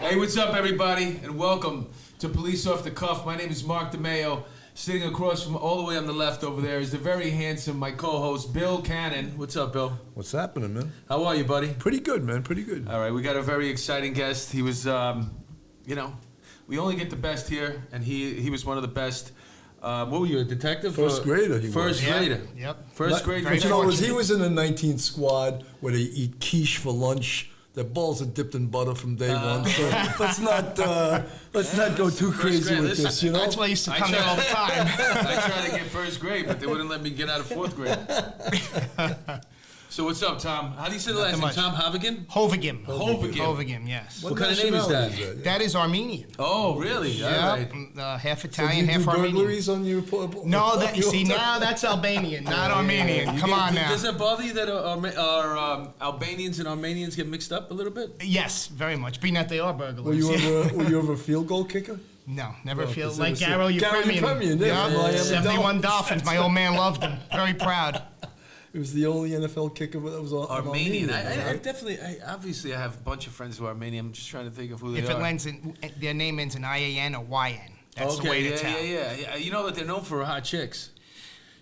Hey, what's up, everybody, and welcome to Police Off the Cuff. My name is Mark DeMeo. Sitting across from all the way on the left over there is the very handsome, my co-host, Bill Cannon. What's up, Bill? What's happening, man? How are you, buddy? Pretty good, man. Pretty good. All right, we got a very exciting guest. He was, we only get the best here, and he was one of the best. What were you, a detective? First grader. First grader. Yep. First grader. But you know, he was in the 19th squad where they eat quiche for lunch. Their balls are dipped in butter from day one. So let's not go too crazy grade, with listen, this, you know? That's why I used to come there all the time. I tried to get first grade, but they wouldn't let me get out of fourth grade. So what's up, Tom? How do you say the last name? Tom Hovagim? Hovagim. Hovagim, yes. What kind of name is that? That is Armenian. Oh, really? Yeah, Right. half So Italian, do you half do Armenian. burglaries on your No, now that's Albanian, not Armenian. Come on now. Does it bother you that Albanians and Armenians get mixed up a little bit? Yes, very much. Being that they are burglars. Were you ever a field goal kicker? No, never No, feel 'cause like it was Garo Ukrainian, yeah, from Miami 71 Dolphins. Dolphins. My old man loved them. Very proud. It was the only NFL kicker that was Armenian. I right? definitely, obviously, I have a bunch of friends who are Armenian. I'm just trying to think of who they If are. it ends in, their name ends in IAN or YN. That's the way to tell. Yeah. You know that they're known for hot chicks.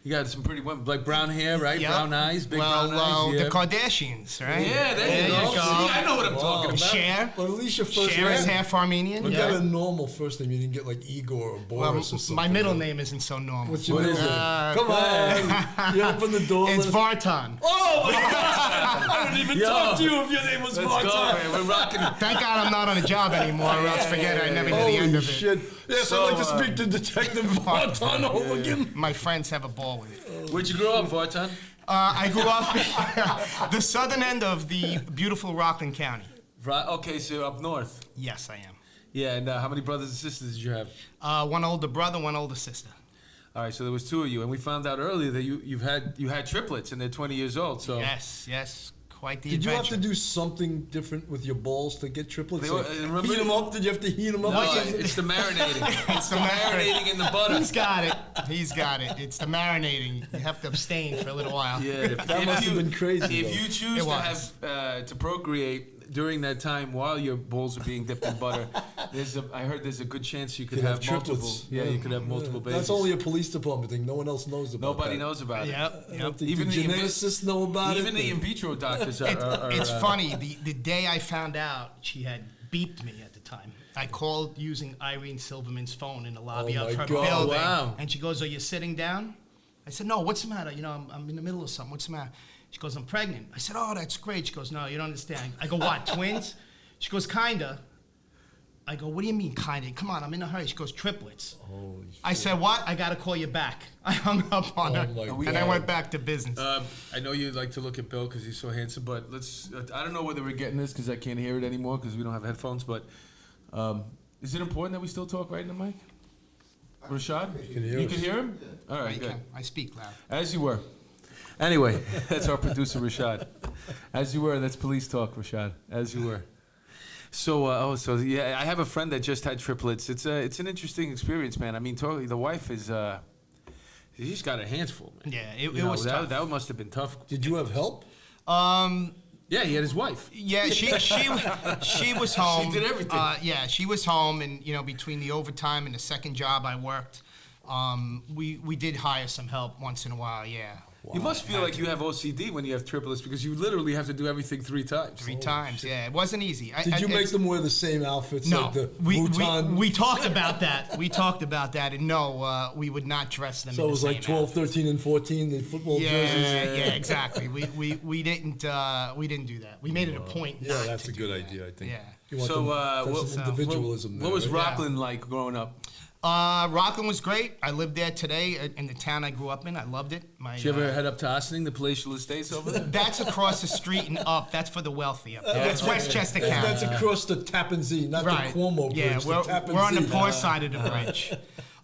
You got some pretty women, like brown hair, right? Yep. Brown eyes, big brown eyes. The Kardashians, right? Yeah, there you go. See, I know what I'm talking about. Cher. Well, at least your first Cher is name. half Armenian. You Yeah. got a normal first name. You didn't get like Igor or Boris or something. My middle name isn't so normal. What's your middle name? Come on. You open the door. It's Vartan. Oh, my God. I wouldn't even talk to you if your name was Let's go, Vartan. man. We're rocking. Thank God I'm not on a job anymore, or else forget it. I never hear the end Holy of it. shit. Yes, So, I'd like to speak to Detective Vartan Hovagim. My friends have a ball with it. Where'd you grow up, Vartan? I grew up the southern end of the beautiful Rockland County. Right. Okay, so up north. Yes, I am. Yeah, and how many brothers and sisters did you have? One older brother, one older sister. All right, so there was two of you, and we found out earlier that you had triplets, and they're 20 years old. So Yes. Quite the Did you have adventure. to do something different with your balls to get triplets? They were- Like, remember- heat them up? Did you have to heat them up? No, or something? it's the marinating. It's the marinating in the butter. He's got it. It's the marinating. You have to abstain for a little while. Yeah, That must have been crazy, If though. you choose It to was. have to procreate during that time while your balls are being dipped in butter, I heard there's a good chance you could You have multiple. triplets. Yeah, you could have multiple babies. That's only a police department thing. No one else knows about Nobody that. knows about it. Yep. Did Even the the geneticists know about Even it? the in vitro doctors are. It's funny. The day I found out she had beeped me at the time, I called using Irene Silverman's phone in the lobby Oh of my her God. building. Wow. And she goes, "Are you sitting down?" I said, "No, what's the matter? You know, I'm in the middle of something. What's the matter?" She goes, "I'm pregnant." I said, "Oh, that's great." She goes, "No, you don't understand." I go, "What, twins?" She goes, "Kinda." I go, "What do you mean, kinda? Come on, I'm in a hurry." She goes, "Triplets." Holy I said, "What? I gotta call you back." I hung up on her, my and I God. went back to business. I know you like to look at Bill because he's so handsome, but I don't know whether we're getting this because I can't hear it anymore because we don't have headphones. But is it important that we still talk right in the mic? Rashad, you can hear him. All right, good. I speak loud. As you were. Anyway, that's our producer, Rashad. As you were, that's police talk, Rashad. As you were. So, yeah, I have a friend that just had triplets. It's an interesting experience, man. I mean, totally, the wife is, she's got her hands full, man. Yeah, it You know, was tough. that must have been tough. Did you have help? Yeah, he had his wife. Yeah, she was home. She did everything. Yeah, she was home, and between the overtime and the second job I worked, we did hire some help once in a while. Yeah. You must feel like you have OCD when you have triplets because you literally have to do everything 3 times. Three times. Yeah, it wasn't easy. Did you make them wear the same outfits? No, like the we Bhutan? talked about that. We talked about that, and no, we would not dress them. So in it was the like same 12, outfit. 13, and 14, the football jerseys? Yeah, exactly. We didn't do that. We made it a point. Yeah, not that's to a good do that. idea, I think. Yeah. You want So, them, what- that's some individualism there. What was right? Rockland like growing up? Rockland was great. I lived there today in the town I grew up in. I loved it. Did you ever head up to Ossining, the palatial estates over there? That's across the street and up. That's for the wealthy up there. That's Westchester County. That's across the Tappan Zee, not right. the Cuomo Bridge. Yeah, the Tappan we're on the Zee. poor side of the bridge. You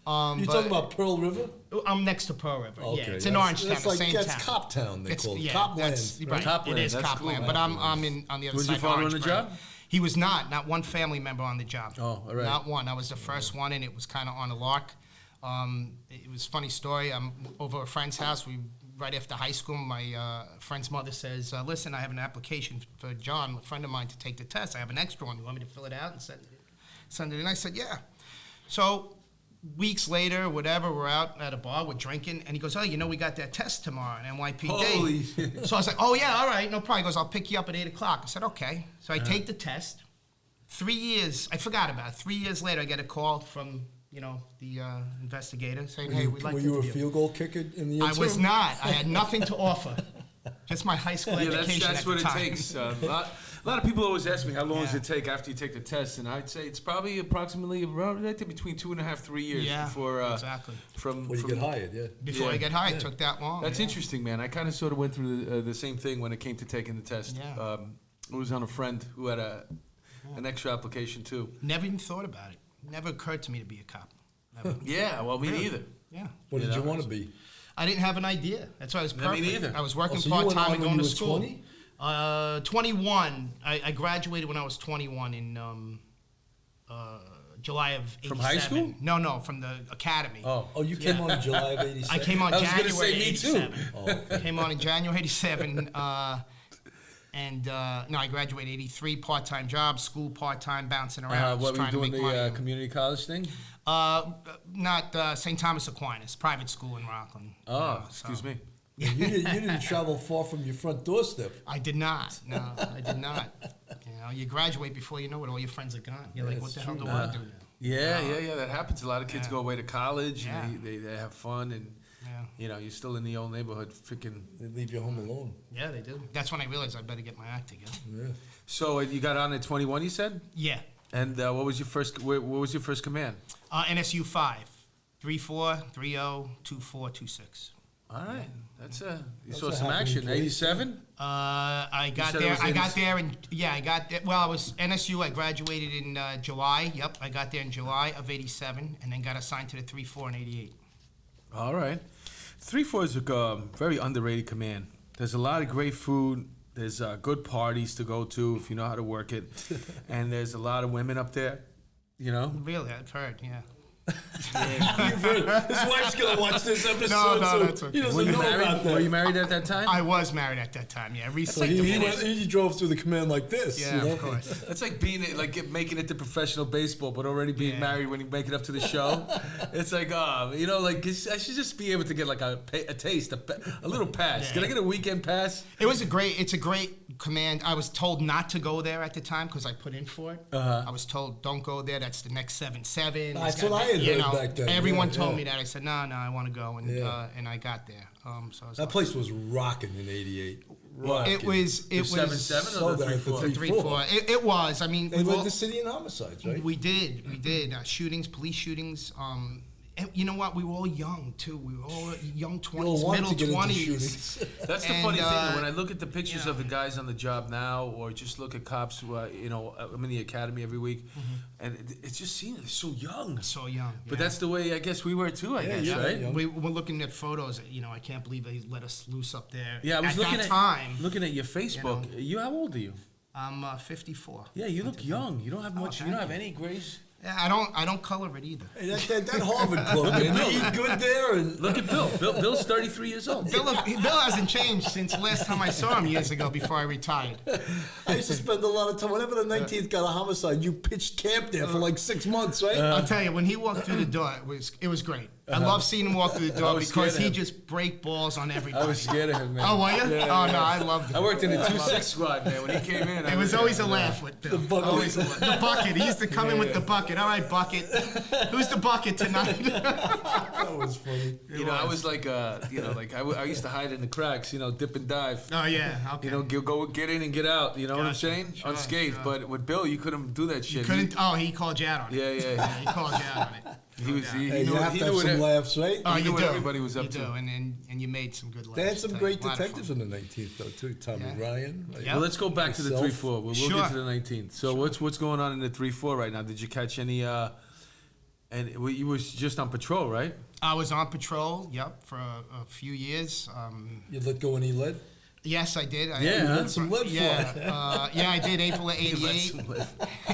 but talking about Pearl River? I'm next to Pearl River. Okay, Yeah, it's in that's- Orange Town, that's the like, same that's town. Cop Town, they call it. Yeah, Cop that's, land. right. Cop It land, is that's Cop cool, land, man. but I'm on the other Was side. your father of on the Orange job? Branch. He was not one family member on the job. Oh, all right. Not one. I was the first one, and it was kind of on a lark. It was a funny story. I'm over a friend's house. We right after high school, my friend's mother says, listen, I have an application for John, a friend of mine, to take the test. I have an extra one. You want me to fill it out and send it in? I said, yeah. So weeks later, whatever, we're out at a bar, we're drinking, and he goes, oh, you know, we got that test tomorrow at NYPD. Holy So I was like, oh, yeah, all right, no problem. He goes, I'll pick you up at 8 o'clock. I said, okay. So I take the test. 3 years, I forgot about it. 3 years later, I get a call from, you know, the investigator saying, hey, we'd like Were to you a interview field goal kicker in the I interim? was not. I had nothing to offer. Just my high school Yeah, education that's at what the it time. takes. A lot of people always ask me how long does Yeah. it take after you take the test, and I'd say it's probably approximately around right there between 2.5 3 years Yeah, before exactly. from Well, you from- get hired, yeah. Before Yeah. I get hired, it took that long. That's yeah. interesting, man. I kind of sort of went through the same thing when it came to taking the test. Yeah. It was on a friend who had an extra application too. Never even thought about it. Never occurred to me to be a cop. Never. Yeah, well, me Really? neither. Yeah. What Yeah, did you that want was- to be? I didn't have an idea. That's why it was Yeah, me perfect. neither. I was working Oh, so you went part-time on and when going you to were school. 20? 21. I graduated when I was 21 in July of 87. From high school? No, from the academy. Oh, Oh, you came on in July of 87? I came on I was gonna January say me too. 87. Oh, okay. Came on in January 87. I graduated 83, part-time job, school part-time, bouncing around. what were you trying to doing make money. the community college thing? Not St. Thomas Aquinas, private school in Rockland. Oh, So excuse me. you didn't travel far from your front doorstep. I did not. No, I did not. You know, you graduate before you know it, all your friends are gone. You're like, what That's the hell true. do I do now? Yeah. That happens. A lot of kids Yeah. go away to college Yeah. and they have fun, and Yeah. you know you're still in the old neighborhood, freaking. They leave you home alone. Yeah, they do. That's when I realized I better get my act together. Yeah. So you got on at 21, you said, Yeah. and what was your first? What was your first command? NSU 5, 3430 2426. All right, that's you That's saw a some happening action. place. 87. I got said it there. was I got 80 there, and yeah, I got there. Well, I was NSU. I graduated in July. Yep, I got there in July of '87, and then got assigned to the 3-4 in '88. All right, 3-4 is a very underrated command. There's a lot of great food. There's good parties to go to if you know how to work it, and there's a lot of women up there. You know. Really, I've heard. Yeah. His wife's gonna watch this episode. No, so that's okay. He doesn't Were you know about married? that. Were you married at that time? I was married at that time. Yeah, So recently. he drove through the command like this. Yeah, you know? of course. That's like making it to professional basebal, but already being Yeah. married when you make it up to the show. It's like, you know, like I should just be able to get like a taste, a little pass. Yeah. Can I get a weekend pass? It's a great command. I was told not to go there at the time because I put in for it. Uh-huh. I was told, don't go there. That's the next 7-7. That's what I had heard back then. Everyone Yeah, told yeah. me that. I said, no, I want to go, and Yeah. and I got there. So I was That like, place was rocking in '88. it was The 7-7 So or the that the 3-4? 3-4. It was. I mean, They we led all- the city in homicides, right? we did. Shootings, police shootings. And you know what? We were all young too. We were all young We all 20s, wanted middle to get into 20s. shootings. That's the And, funny thing. Though, when I look at the pictures yeah. of the guys on the job now, or just look at cops who, I'm in the academy every week, and it just seems so young. So young. But yeah. that's the way I guess we were too. I guess, yeah, right? yeah. We were looking at photos. I can't believe they let us loose up there. Yeah, I was at looking that at time. looking at your Facebook. You, how old are you? I'm 54. Yeah, you look young. You don't have much. You don't thank have any grays. Yeah, I don't color it either. Hey, that Harvard club, man, they eat good there. And Look at Bill. Bill's 33 years old. Bill hasn't changed since last time I saw him years ago before I retired. I used to spend a lot of time. Whenever the 19th got a homicide, you pitched camp there for like 6 months, right? I'll tell you, when he walked through the door, it was great. I love seeing him walk through the I door was because scared he of him. just break balls on everybody. I was scared of him, man. Oh, were you? Yeah, Oh yeah. no, I loved it. I worked in the 2-6 squad, man. When he came in, It was always a laugh with Bill. bucket. Always a laugh. The bucket. He used to come in with the bucket. All right, bucket. Who's the bucket tonight? That was funny. I was like, I used to hide in the cracks, dip and dive. Oh yeah. Okay. Go get in and get out. You know what I'm Gotcha. saying? Sure, Unscathed. sure. But with Bill, you couldn't do that shit. Couldn't. Oh, he called you out on it. Yeah. He called you out on it. He was. He Hey, you knew. have He to have knew some what. laughs, right? Oh, He knew you what do. everybody was up you to. do, and you made some good laughs. They had some Tell you, great a lot of detectives fun. in the 19th, though, too. Tommy Yeah. Ryan. Right? Yeah. Well, let's go back to the Yourself. 3-4. We'll Sure. get to the 19th. So what's going on in the 3-4 right now? Did you catch any? And you was just on patrol, right? I was on patrol. Yep, for a few years. You let go any lead? Yes, I did. Yeah, You huh? let some lead fly. Yeah, I did. April of '88.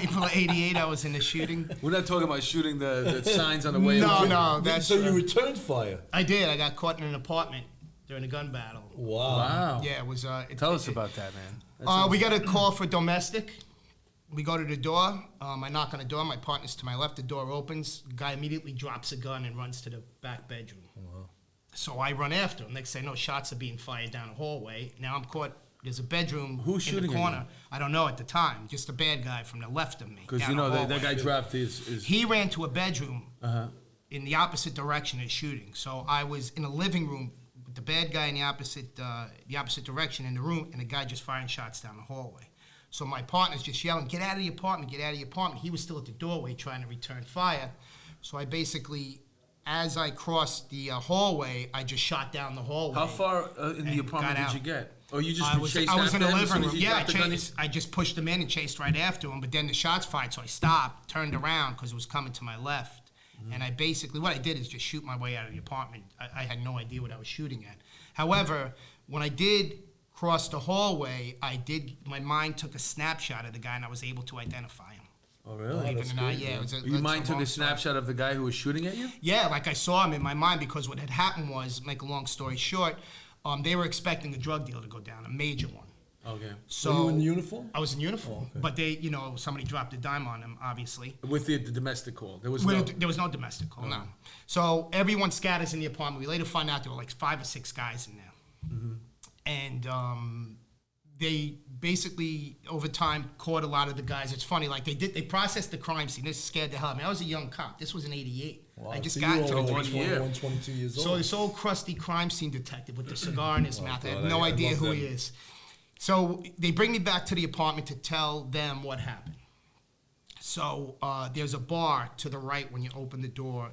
April of '88, I was in the shooting. We're not talking about shooting the signs on the way. No, out. no, that's So you returned fire. I did. I got caught in an apartment during a gun battle. Wow. Yeah, it was. Tell us about that, man. We got a call for domestic. We go to the door. I knock on the door. My partner's to my left. The door opens. The guy immediately drops a gun and runs to the back bedroom. Wow. So I run after him. Next thing I know, shots are being fired down the hallway. Now I'm caught. There's a bedroom in the corner. I don't know at the time. Just a bad guy from the left of me. Because you know that guy dropped his. He ran to a bedroom in the opposite direction of shooting. So I was in a living room with the bad guy in the opposite direction in the room, and the guy just firing shots down the hallway. So my partner's just yelling, "Get out of the apartment! Get out of the apartment!" He was still at the doorway trying to return fire. So I basically, as I crossed the hallway, I just shot down the hallway. How far in the apartment did you get? Or you just chased I was after in the him living as soon as room. he Yeah, dropped the I just pushed him in and chased right after him. But then the shots fired, so I stopped, turned around because it was coming to my left. And I basically, what I did is just shoot my way out of the apartment. I had no idea what I was shooting at. However, when I did cross the hallway, my mind took a snapshot of the guy and I was able to identify him. Oh, really? Believe it or not, yeah. Your mind took a snapshot of the guy who was shooting at you? Yeah, like I saw him in my mind because what had happened was, make a long story short, they were expecting a drug deal to go down, a major one. Okay. So Were you in uniform? I was in uniform, Oh, okay. but they, somebody dropped a dime on him, obviously. With the domestic call. There was There was no domestic call, no. So everyone scatters in the apartment. We later find out there were like 5 or 6 guys in there. And they basically, over time, caught a lot of the guys. It's funny, like they processed the crime scene. This scared the hell out of me. I was a young cop. This was in '88. Wow. I just So got you into were the only 21 22 years old. So this old crusty crime scene detective with the cigar in his mouth. I have God, no I idea love who them. he is. So they bring me back to the apartment to tell them what happened. So there's a bar to the right when you open the door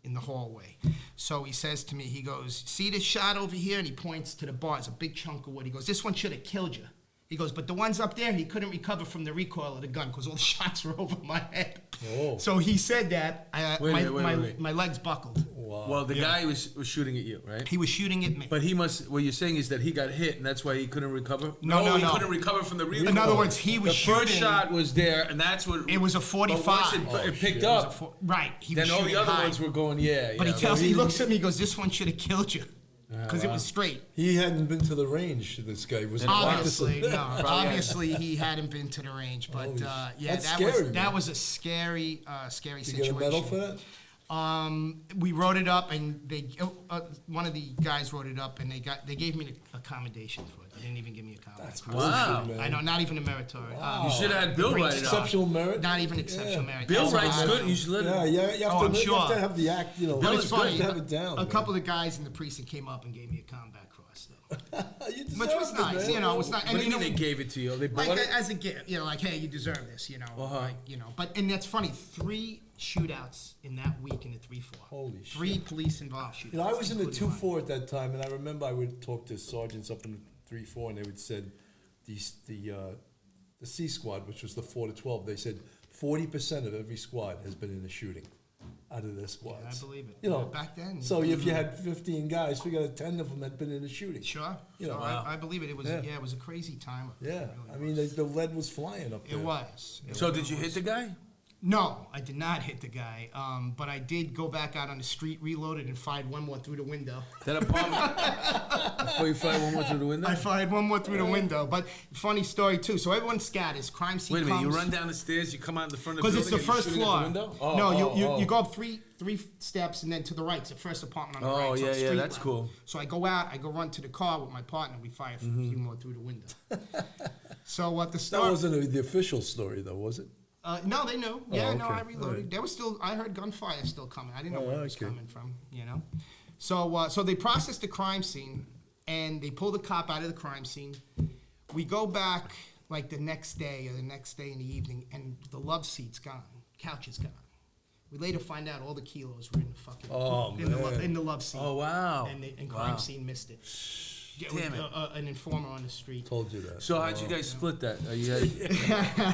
in the hallway. So he says to me, he goes, "See this shot over here?" And he points to the bar. It's a big chunk of wood. He goes, "This one should have killed you." He goes, "But the ones up there, he couldn't recover from the recoil of the gun because all the shots were over my head." Oh. So he said that. Wait. My legs buckled. Wow. Well, the guy was shooting at you, right? He was shooting at me. But he must. What you're saying is that he got hit, and that's why he couldn't recover. No. He couldn't recover from the recoil. In other words, he was the shooting. first shot was there, and that's what. It was a 45. But once it picked It was up. right. He Then was all the shooting other high. ones were going, yeah. But yeah. he looks at me, he goes, "This one should have killed you," because it was straight. He hadn't been to the range, this guy. Was Obviously, no. Obviously, he hadn't been to the range. But Holy yeah, that's that scary, was man. a scary, scary Did you situation. get a medal for that? We wrote it up, and one of the guys wrote it up, and they gave me a commendation for it. They didn't even give me a comment. That's Wow. bullshit, man. I know, not even a meritorious. You should have had Bill write it up. Exceptional merit. Not even exceptional merit. Bill That's writes all I good. know. You should let him. Yeah, you have, Oh, I'm you have sure. to have the act, But Bill it's is funny. to have it down. A couple of guys in the precinct came up and gave me a combat cross, though. You deserved Which was it, nice, man. it was nice. What do you mean they gave it to you? They bought Like it? as a gift, like, hey, you deserve this, like, But and that's funny. 3 shootouts in that week in the 3-4. Holy shit. 3 police involved shootouts. I was in the including 2-4 at that time, and I remember I would talk to sergeants up in the 3-4, and they would said the C squad, which was the 4 to 12, they said 40% of every squad has been in a shooting out of their squads. mine. I believe it. Back then. So if you had 15 guys, figure out 10 of them had been in a shooting. Sure. You know, Sure, I believe it. It was Yeah. it was a crazy time. Yeah, It I really mean the lead was flying up was. there. It was. It So really did you hit was. the guy? No, I did not hit the guy. But I did go back out on the street, reloaded, and fired one more through the window. That apartment? Before you fired one more through the window? I fired one more through the window. But funny story too. So everyone scatters. Crime scene. Wait a minute, you comes- run down the stairs, you come out in the front of the Because building it's the and first you're shooting at floor. the window? No, you go up three steps and then to the right. It's the first apartment on the right. Oh, so yeah, it's yeah, street that's level. cool. So I go out, I go run to the car with my partner. We fire a few more through the window. So what the That start? wasn't the official story, though, was it? No, they knew. Yeah, no, okay. I reloaded. Alright. There was still. I heard gunfire still coming. I didn't know Oh, where it was okay. coming from. So they processed the crime scene, and they pulled the cop out of the crime scene. We go back like the next day or the next day in the evening, and the love seat's gone. Couch is gone. We later find out all the kilos were in the fucking in the love seat. Oh, wow. And crime scene missed it. Yeah, Damn with, it. an informer on the street. Told you that. So how'd you guys split that?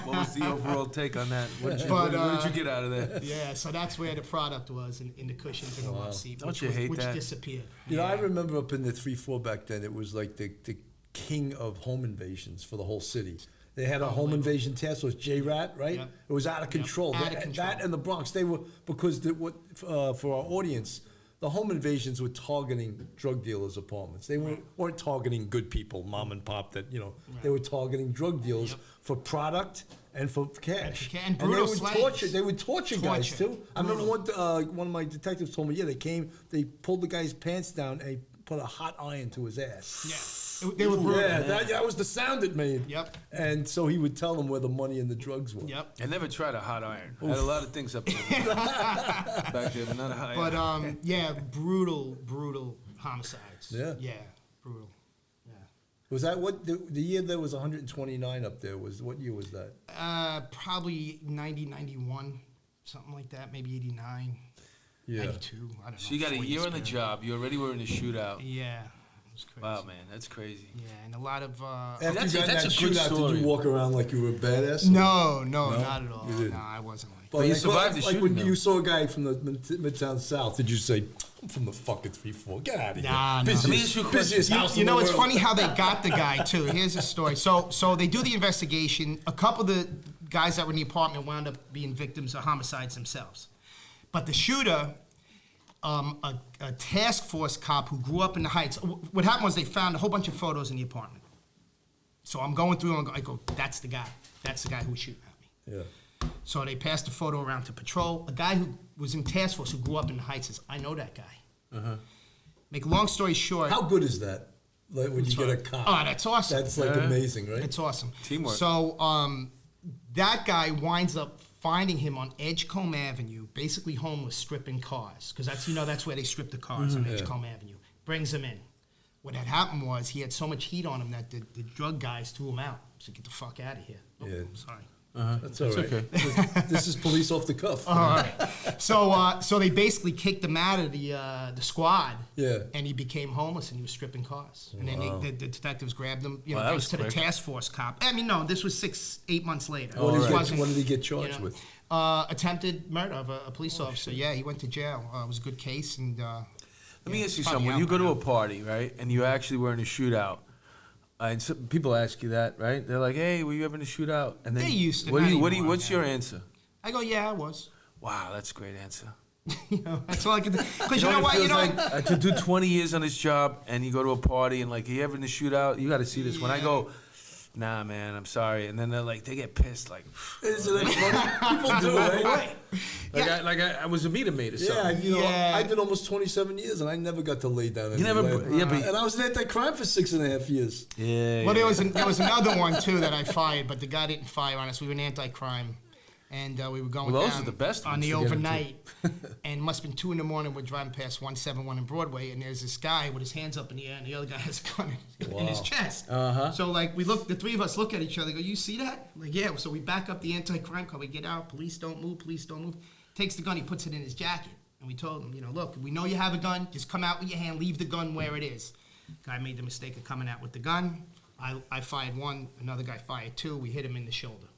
What was the overall take on that? What did you get out of that? Yeah, so that's where the product was in the cushions in the love seat, Don't which, you hate which that? disappeared. You know, I remember up in the 3-4 back then, it was like the king of home invasions for the whole city. They had a home invasion task force, J-Rat, right? Yep. It was out of control. Out of control. That and the Bronx, they were, because for our audience, the home invasions were targeting drug dealers' apartments. They weren't targeting good people, mom and pop. They were targeting drug dealers for product and for cash. And brutal they would torture guys too. I remember one of my detectives told me, they pulled the guy's pants down and they put a hot iron to his ass. Yeah, they were brutal. Yeah, that was the sound it made. Yep. And so he would tell them where the money and the drugs were. Yep. I never tried a hot iron. I had a lot of things up there back there, but not a hot iron. But brutal homicides. Yeah. Yeah, brutal. Yeah. Was that what the year there was 129 up there? What year was that? Probably 90, 91, something like that. Maybe 89, 92. I don't know. So you got a year on the job. You already were in a shootout. Yeah. It was crazy. Wow, man, that's crazy. Yeah, and a lot of. After that's you got a that good shootout, story. did you walk around like you were a badass? No, not at all. You didn't. No, I wasn't like. But you survived the like shooting, when though. you saw a guy from the Midtown South, did you say, "I'm from the fucking 3-4. Get out of here"? Nah, no. Busiest, Let me ask you a question. busiest house You in know, the it's world. funny how they got the guy too. Here's a story. So they do the investigation. A couple of the guys that were in the apartment wound up being victims of homicides themselves, but the shooter, a task force cop who grew up in the Heights. What happened was they found a whole bunch of photos in the apartment. So I'm going through and I go, that's the guy. That's the guy who was shooting at me. Yeah. So they passed the photo around to patrol. A guy who was in task force who grew up in the Heights says, I know that guy. Make a long story short. How good is that? Like when you get a cop. Oh, that's awesome. That's like amazing, right? It's awesome. Teamwork. So that guy winds up finding him on Edgecombe Avenue, basically homeless, stripping cars, because that's where they strip the cars on Edgecombe Avenue. Brings him in. What had happened was he had so much heat on him that the drug guys threw him out. So get the fuck out of here. Oh, Yeah. sorry. That's all right. okay. This is police off the cuff. All right. So they basically kicked him out of the squad. Yeah. And he became homeless and he was stripping cars. And then the detectives grabbed him, Wow, that thanks was to the quick. task force cop. I mean, no, this was 6-8 months later. What This did wasn't, he get charged with? attempted murder of a police officer. Yeah, he went to jail. It was a good case. And Let me ask you probably something. When you go to a out. party, right, and you actually were in a shootout, and some people ask you that, right? They're like, "Hey, were you ever in a shootout?" And then They used to, What not do you? anymore, What's yeah. your answer? I go, yeah, I was. Wow, that's a great answer. That's all I can do. Because you know it what? feels like to do 20 years on this job, and you go to a party, and like, you ever in a shootout? You got to see this. When I go, nah, man, I'm sorry, and then they're like, they get pissed, like, Isn't it funny? People do it, right? I was a meter maid or Yeah, something. I did almost 27 years, and I never got to lay down. You never- yeah, but- and I was an anti-crime for 6.5 years. Yeah. Well, there was another one too that I fired, but the guy didn't fire on us. We were in anti-crime, and we were going Well, those down are the best on ones the to get into. overnight, and it must have been 2 a.m. We're driving past 171 in Broadway, and there's this guy with his hands up in the air, and the other guy has a gun in his chest. So like the three of us look at each other, go, "You see that?" Like, yeah. So we back up the anti-crime car. We get out. Police don't move. Police don't move. Takes the gun. He puts it in his jacket, and we told him, look, we know you have a gun. Just come out with your hand. Leave the gun where it is. Guy made the mistake of coming out with the gun. I fired one. Another guy fired two. We hit him in the shoulder.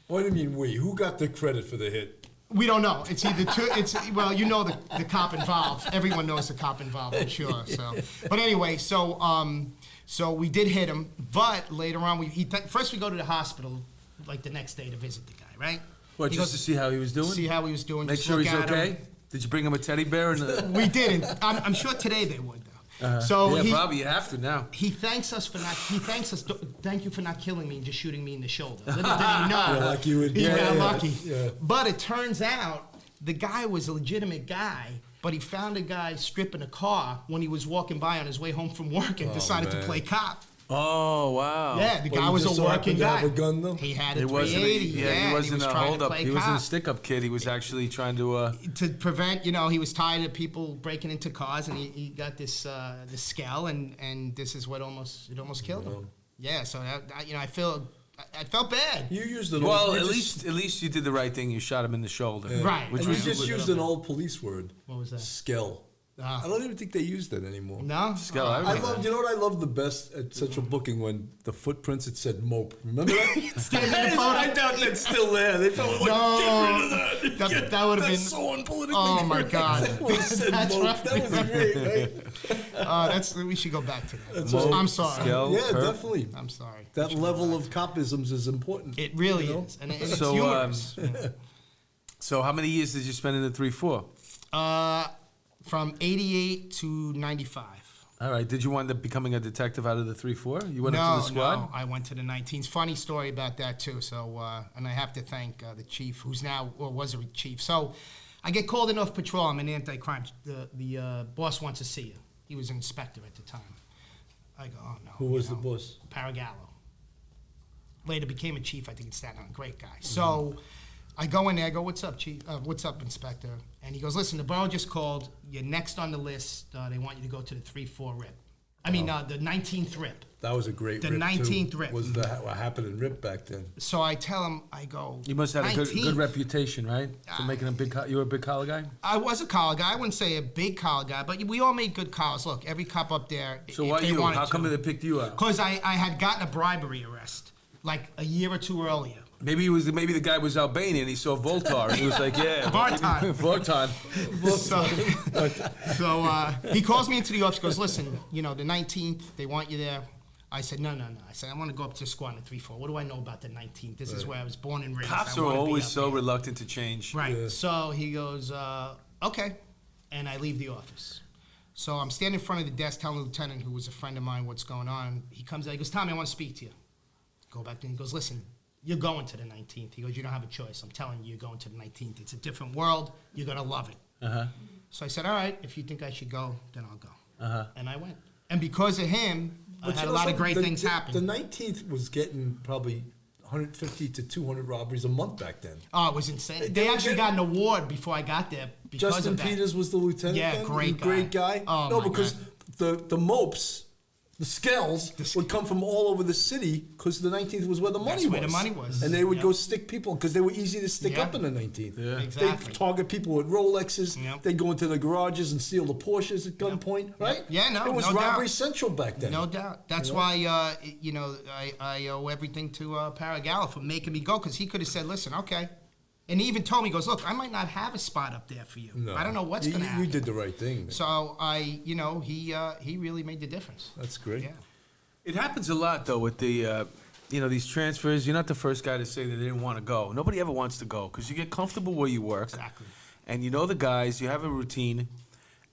What do you mean we? Who got the credit for the hit? We don't know. It's either two. Well, the cop involved. Everyone knows the cop involved, I'm sure. So, but anyway, so we did hit him, but later on first we go to the hospital, like the next day to visit the guy, right? What, He just goes to see how he was doing? See how he was doing. Make just sure look he's at him. okay? Did you bring him a teddy bear? And We didn't. I'm sure today they would though. So yeah, he, probably you have to now. He thanks us for not. He thanks us. Thank you for not killing me and just shooting me in the shoulder. Little did he know. Yeah, like you would. He got yeah, lucky. Yeah. But it turns out the guy was a legitimate guy. But he found a guy stripping a car when he was walking by on his way home from work and decided to man. play cop. Oh, wow. Yeah, the Well, guy he was just a so happened working to guy. have a gun, though? He had a He wasn't, 380. he and wasn't was a trying to hold-up. play He wasn't a cop. stick-up kid. He was actually trying to... To prevent, he was tired of people breaking into cars, and he got this scale, and this is what almost killed him. Yeah, so I felt bad. You used an well, old, at least you did the right thing. You shot him in the shoulder. Right. Which and you was just used an old police word. What was that? Skell. Ah. I don't even think they use that anymore. No? Skull, Oh, I I remember. loved, you know what I loved the best at Central Booking when the footprints it said mope. Remember that? Standing in the photo. I doubt that's still there. They felt like No. get rid of that. That would have been. That's so unpolitically Oh my correct. God. That would have said That's mope. right. That was great, right? We should go back to that. That's Mope, I'm sorry. Skull, Yeah, Perp. definitely. I'm sorry. That level of copisms is important. It really You know? is, and it's So, humorous. So how many years did you spend in the 3-4? From 88 to 95. All right. Did you wind up becoming a detective out of the 3-4? You went up to the squad? No, I went to the 19s. Funny story about that, too. So, and I have to thank the chief, who's now, or was a chief. So, I get called in off patrol. I'm an anti-crime. The boss wants to see you. He was an inspector at the time. I go, oh, no. Who was the boss? Paragallo. Later became a chief, I think, in Staten Island. Great guy. So, I go in there, I go, what's up, chief? What's up, inspector? And he goes, listen, the borough just called. You're next on the list. They want you to go to the 3-4 RIP. I mean, the 19th RIP. That was a great The rip, 19th too. rip. Was what happened in rip back then. So I tell him, I go, You must have had a good 19th? reputation, right? For making a big. You were a big collar guy. I was a collar guy. I wouldn't say a big collar guy, but we all made good collars. Look, every cop up there. So why you? How come they picked you out? Because I had gotten a bribery arrest like a year or two earlier. Maybe the guy was Albanian. He saw Voltar. And he was like, yeah, Vartan. Vartan. So he calls me into the office. Goes, listen, the 19th. They want you there. I said, no. I said, I want to go up to the squad in 3-4. What do I know about the 19th? This is where I was born and raised. Cops I are wanna be always up so here. reluctant to change. Right. Yeah. So he goes, okay. And I leave the office. So I'm standing in front of the desk telling the lieutenant, who was a friend of mine, what's going on. He comes out, he goes, Tommy, I want to speak to you. Go back there. He goes, listen, you're going to the 19th. He goes, you don't have a choice. I'm telling you, you're going to the 19th. It's a different world. You're going to love it. Uh-huh. So I said, all right, if you think I should go, then I'll go. Uh-huh. And I went. And because of him, I had a lot of great things happen. The 19th was getting probably 150 to 200 robberies a month back then. Oh, it was insane. They They were actually getting- got an award before I got there because Justin of that. Peters was the lieutenant Yeah, then? great He was a great guy. guy. Oh, no, my because the mopes, the scales, would come from all over the city because the 19th was where the money That's was. where the money was. And they would Yep. go stick people because they were easy to stick Yep. up in the 19th. Yeah. Exactly. They'd target people with Rolexes. Yep. They'd go into the garages and steal the Porsches at gunpoint, right? Yeah, no, It was no robbery doubt. central back then. No doubt. That's You know? why, I owe everything to Paragallo for making me go, because he could have said, listen, okay. And he even told me, he goes, look, I might not have a spot up there for you. No. I don't know what's You- going to happen. You did the right thing. Man. So he really made the difference. That's great. Yeah. It happens a lot, though, with the, these transfers. You're not the first guy to say that they didn't want to go. Nobody ever wants to go because you get comfortable where you work. Exactly. And you know the guys, you have a routine.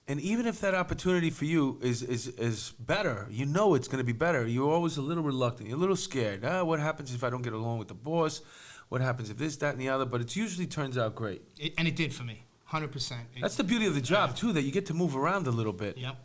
And even if that opportunity for you is better, you know it's going to be better. You're always a little reluctant. You're a little scared. What happens if I don't get along with the boss? What happens if this, that, and the other? But it usually turns out great. And it did for me, 100%. That's the beauty of the job, too, that you get to move around a little bit. Yep.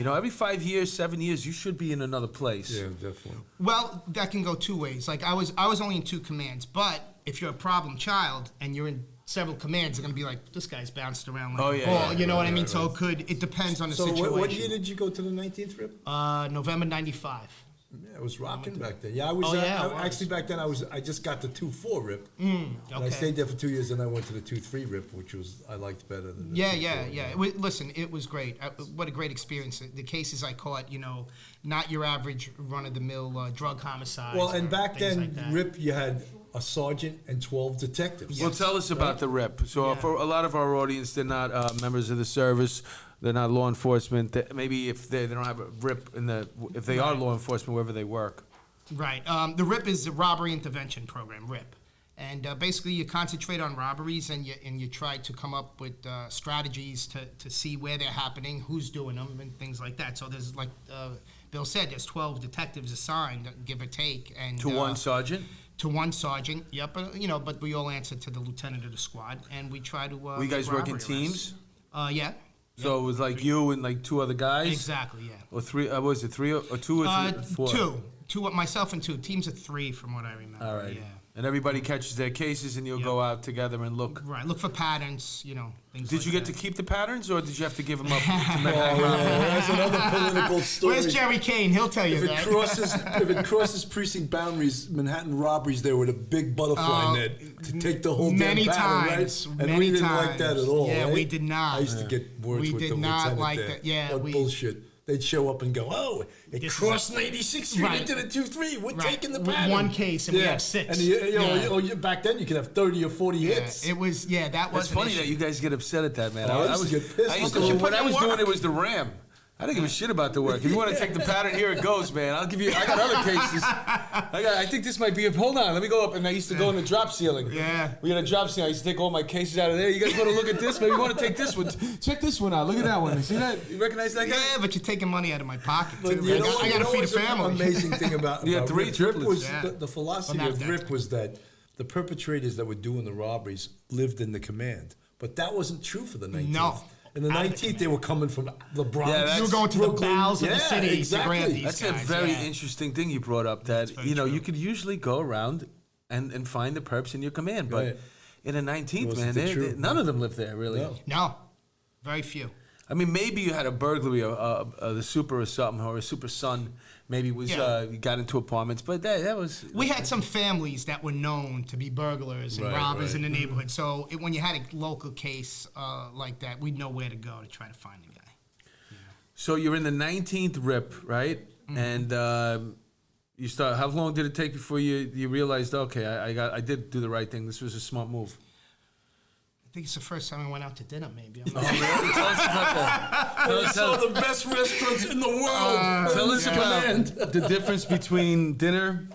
Every 5 years, 7 years, you should be in another place. Yeah, definitely. Well, that can go two ways. Like I was only in 2 commands, but if you're a problem child and you're in several commands, they're gonna be like, this guy's bounced around like Oh, a yeah, ball. yeah, You know what I mean? right, So right. it depends on the So situation. what year did you go to the 19th RIP? November 95. Yeah, it was rocking back then. Yeah, I was. Oh, yeah, it was. Actually, back then I just got the 2-4 RIP. And I Okay. stayed there for 2 years, and I went to the 2-3 RIP, which I liked better than the Yeah, 2-4, yeah. you know. Listen, it was great. What a great experience. The cases I caught, not your average run-of-the-mill drug homicides. Well, and or back things then, like that. RIP, you had a sergeant and 12 detectives. Well, tell us about the RIP. So Yeah. for a lot of our audience, they're not members of the service. They're not law enforcement. Maybe if they don't have a RIP if they are law enforcement wherever they work. Right. The RIP is the Robbery Intervention Program, RIP. And basically you concentrate on robberies and you try to come up with strategies to see where they're happening, who's doing them, and things like that. So there's, like Bill said, there's 12 detectives assigned, give or take. And To one sergeant? To one sergeant, yep. But we all answer to the lieutenant of the squad, and we try to Were you guys make working robbery teams? arrests. Yeah. So it was like you and like 2 other guys? Exactly, yeah. Or 3, was it 3 or 2 or 4? Two, myself and 2. Teams of 3 from what I remember. All right. Yeah. And everybody catches their cases and you'll go out together and look. Right, look for patterns, things Did like you get that. to keep the patterns or did you have to give them up to make Oh, yeah, that's another political story. Where's Jerry Kane? He'll tell you If that. if it crosses precinct boundaries, Manhattan robberies there with a big butterfly net to take the whole many damn pattern, times, right? And many we didn't like times. that at all. Yeah, right? we did not. I used to get words We with did the not lieutenant like there. that. Yeah, what bullshit. They'd show up and go, oh, it This is crossed 86th Street Right. into the 2-3. We're Right. taking the With pattern. one case, and we have 6. And Yeah. back then you could have 30 or 40 Yeah, hits. it was, that was It's funny that you guys get upset at that, man. Oh, I used to get pissed. I used Because to, you when put I in was doing work. it was the Ram. I don't give a shit about the work. If you want to take the pattern, here it goes, man. I'll give you. I got other cases. I think this might be a. Hold on, let me go up. And I used to go in the drop ceiling. Yeah. We had a drop ceiling. I used to take all my cases out of there. You guys want to look at this? Maybe you want to take this one. Check this one out. Look at that one. You see that? You recognize that guy? Yeah, but you're taking money out of my pocket But too. you I know got, what- I got to feed a what's the family. amazing thing about, Yeah, about three Rip triplets. was Yeah. the philosophy Well, not of that. Rip was that the perpetrators that were doing the robberies lived in the command, but that wasn't true for the 19th. No. In the Out of the 19th, they were coming from the Bronx. Yeah, You were going to the Brooklyn. bowels of the Yeah, city exactly. to grab these That's guys. a very yeah. interesting thing you brought up. That very you know true. you could usually go around and find the perps in your command, but Right. in the 19th, Wasn't man, the truth. none of them lived there really. No. No, very few. I mean, maybe you had a burglary, the super or something, or a super son. Maybe was Yeah. you got into apartments, but that was. We had some families that were known to be burglars and Right, robbers right. in the neighborhood. So when you had a local case like that, we'd know where to go to try to find the guy. So you're in the 19th RIP, right? Mm-hmm. And you start. How long did it take before you realized, okay, I did do the right thing. This was a smart move. I think it's the first time I went out to dinner, maybe. I'm not Tell us about that. We saw the best restaurants in the world. Tell us Yeah. about the difference between dinner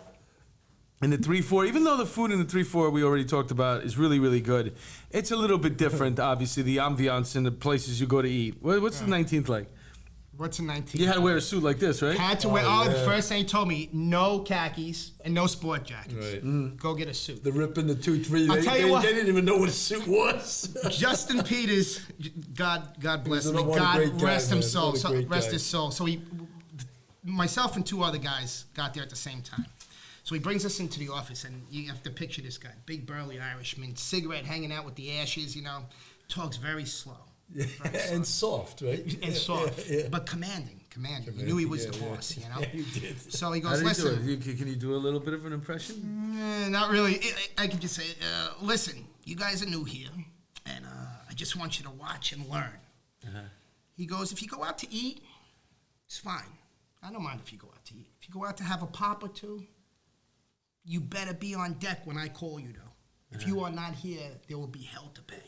and the 3-4. Even though the food in the 3-4 we already talked about is really, really good, it's a little bit different, obviously, the ambiance and the places you go to eat. What's the 19th like? What's in 19? You had to wear a suit like this, right? Had to wear. Oh, The yeah. first thing he told me: no khakis and no sport jackets. Right. Go get a suit. The Rip and the 2-3. I'll They, tell you they, what. they didn't even know what a suit was. Justin Peters, God bless him. What a God great guy, rest man. his soul. What a great Rest guy. his soul. So myself and two other guys got there at the same time. So he brings us into the office, and you have to picture this guy, big burly Irishman, cigarette hanging out with the ashes. Talks very slow. Yeah, and soft, right? And soft, Yeah. but commanding. You knew he was the boss, Yeah, you did. So he How goes, did you do listen, it? Can you do a little bit of an impression? not really. I could just say, listen, you guys are new here, and I just want you to watch and learn. He goes, if you go out to eat, it's fine. I don't mind if you go out to eat. If you go out to have a pop or two, you better be on deck when I call you, though. If you are not here, there will be hell to pay.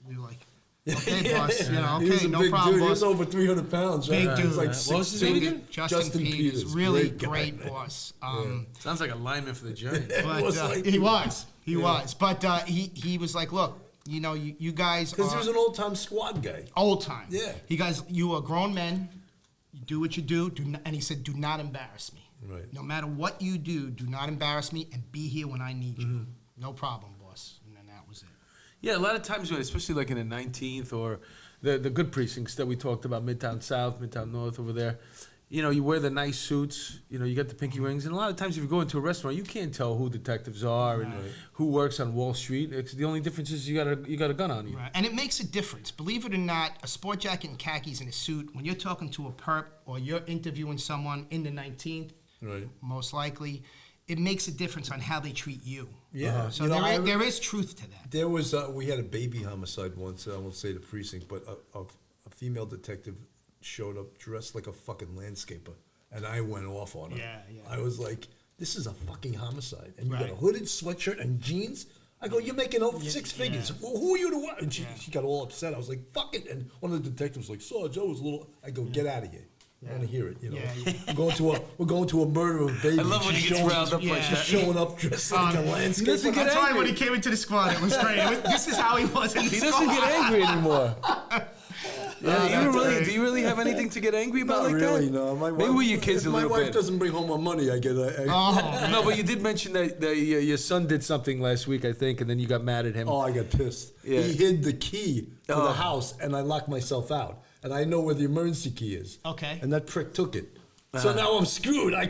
We were like, okay, boss. He was Okay, a no big problem, dude. He boss. was over 300 pounds, right? Big He dude. was like What was his 6'2". name again? Justin Peters, really great guy, man. boss. Sounds like a lineman for the Giants. But was like- he was. But he was like, look, you guys Because he are was an old-time squad guy. old time. Yeah. He guys, you are grown men. You do what you do. And he said, do not embarrass me. Right. No matter what you do not embarrass me and be here when I need you. No problem, boss. And then that was it. Yeah, a lot of times, especially like in the 19th or the good precincts that we talked about, Midtown South, Midtown North over there, you wear the nice suits, you got the pinky rings. And a lot of times if you go into a restaurant, you can't tell who detectives are and who works on Wall Street. The only difference is you got a gun on you. Right. And it makes a difference. Believe it or not, a sport jacket and khakis and a suit, when you're talking to a perp or you're interviewing someone in the 19th, Right. most likely, it makes a difference on how they treat you. Yeah. So there is truth to that. There was we had a baby homicide once. I won't say the precinct, but a female detective showed up dressed like a fucking landscaper, and I went off on her. Yeah, yeah. I was like, "This is a fucking homicide," and you got Right. a hooded sweatshirt and jeans. I go, "You're making over six figures. Well, who are you to what?" And she got all upset. I was like, "Fuck it!" And one of the detectives was like, "Sarge, I was a little." I go, "Get out of here." I want to hear it. Yeah. We're going to a murder of a baby. I love when he gets riled up like Yeah. that. Showing up dressed like a landscaper. doesn't get That's why angry. when he came into the squad, it was great. This is how he was in the He squad. doesn't get angry anymore. that's Do you really have anything to get angry about Not like really, that? no. Maybe with your kids if a my little wife bit. doesn't bring home my money, I get a. Oh, No, but you did mention that your son did something last week, I think, and then you got mad at him. Oh, I got pissed. Yeah. He hid the key to Oh. the house, and I locked myself out. And I know where the emergency key is. Okay. And that prick took it. So now I'm screwed. I